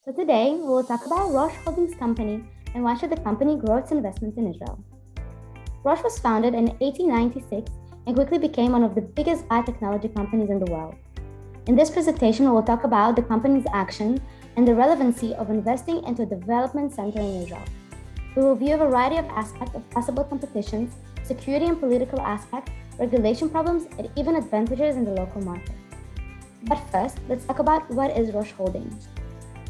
So today, we will talk about Roche Holdings company and why should the company grow its investments in Israel. Roche was founded in 1896 and quickly became one of the biggest biotechnology companies in the world. In this presentation, we will talk about the company's action and the relevancy of investing into a development center in Israel. We will view a variety of aspects of possible competitions, security and political aspects, regulation problems, and even advantages in the local market. But first, let's talk about what is Roche Holdings.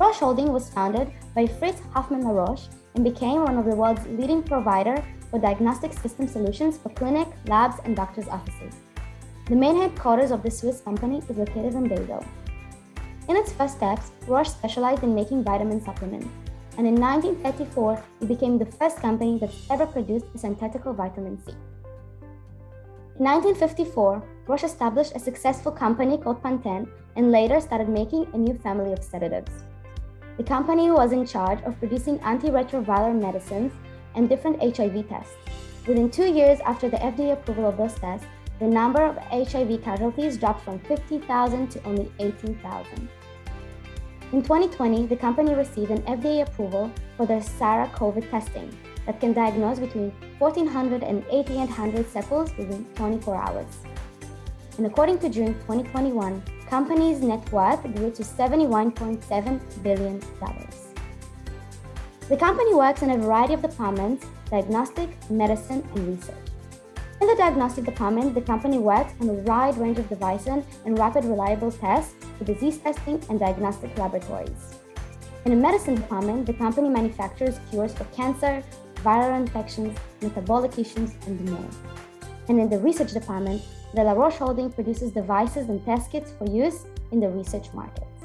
Roche Holdings was founded by Fritz Hoffmann Laroche and became one of the world's leading providers for diagnostic system solutions for clinic, labs, and doctors' offices. The main headquarters of the Swiss company is located in Basel. In its first steps, Roche specialized in making vitamin supplements, and in 1934, it became the first company that's ever produced a synthetical vitamin C. In 1954, Roche established a successful company called Pantene and later started making a new family of sedatives. The company was in charge of producing antiretroviral medicines and different HIV tests. Within 2 years after the FDA approval of those tests, the number of HIV casualties dropped from 50,000 to only 18,000. In 2020, the company received an FDA approval for their SARA COVID testing that can diagnose between 1,400 and 1,800 sepals within 24 hours. And according to June 2021, company's net worth grew to $71.7 billion. The company works in a variety of departments: diagnostic, medicine, and research. In the diagnostic department, the company works on a wide range of devices and rapid, reliable tests for disease testing and diagnostic laboratories. In the medicine department, the company manufactures cures for cancer, viral infections, metabolic issues, and more. And in the research department, the La Roche Holdings produces devices and test kits for use in the research markets.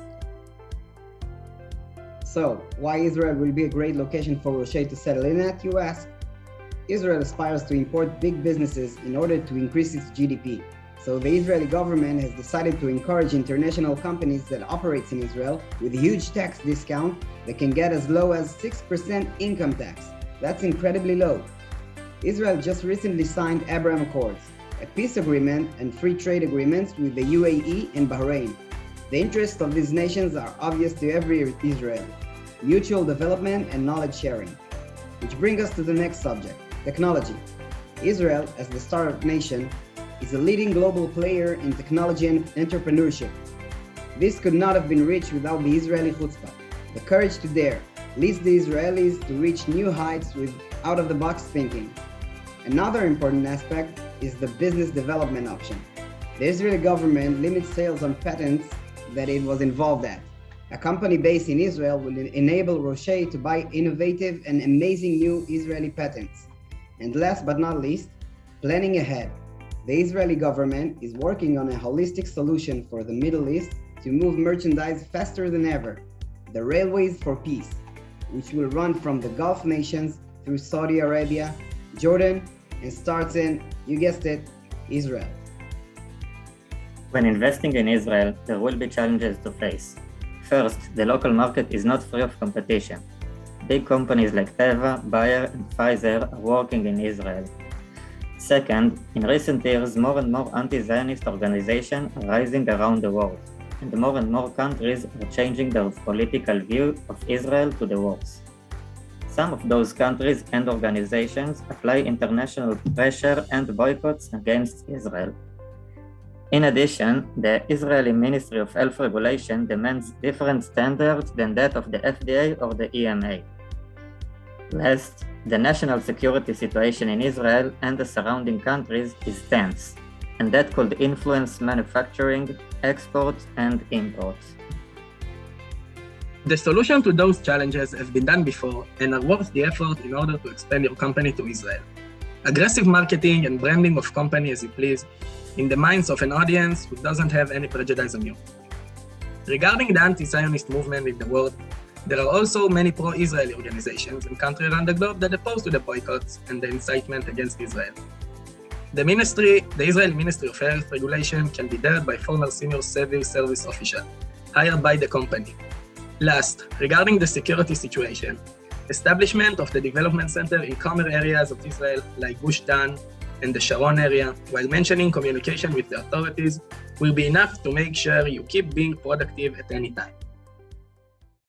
So, why Israel will be a great location for Roche to settle in at, you ask? Israel aspires to import big businesses in order to increase its GDP. So the Israeli government has decided to encourage international companies that operate in Israel with a huge tax discount that can get as low as 6% income tax. That's incredibly low. Israel just recently signed Abraham Accords, a peace agreement and free trade agreements with the UAE and Bahrain. The interests of these nations are obvious to every Israeli: mutual development and knowledge sharing. Which brings us to the next subject: technology. Israel, as the startup nation, is a leading global player in technology and entrepreneurship. This could not have been reached without the Israeli chutzpah, the courage to dare, leads the Israelis to reach new heights with out-of-the-box thinking. Another important aspect is the business development option. The Israeli government limits sales on patents that it was involved at. A company based in Israel will enable Roche to buy innovative and amazing new Israeli patents. And last but not least, planning ahead. The Israeli government is working on a holistic solution for the Middle East to move merchandise faster than ever: the Railways for Peace, which will run from the Gulf nations through Saudi Arabia, Jordan, and starts in, you guessed it, Israel. When investing in Israel, there will be challenges to face. First, the local market is not free of competition. Big companies like Teva, Bayer, and Pfizer are working in Israel. Second, in recent years, more and more anti-Zionist organizations are rising around the world, and more countries are changing their political view of Israel to the worse. Some of those countries and organizations apply international pressure and boycotts against Israel. In addition, the Israeli Ministry of Health Regulation demands different standards than that of the FDA or the EMA. Last, the national security situation in Israel and the surrounding countries is tense, and that could influence manufacturing, exports, and imports. The solution to those challenges has been done before and are worth the effort in order to expand your company to Israel. Aggressive marketing and branding of company as you please in the minds of an audience who doesn't have any prejudice on you. Regarding the anti-Zionist movement in the world, there are also many pro-Israeli organizations and countries around the globe that oppose to the boycotts and the incitement against Israel. The Israeli Ministry of Health Regulation can be led by former senior civil service official hired by the company. Last, regarding the security situation, establishment of the development center in common areas of Israel like Gush Dan and the Sharon area, while mentioning communication with the authorities, will be enough to make sure you keep being productive at any time.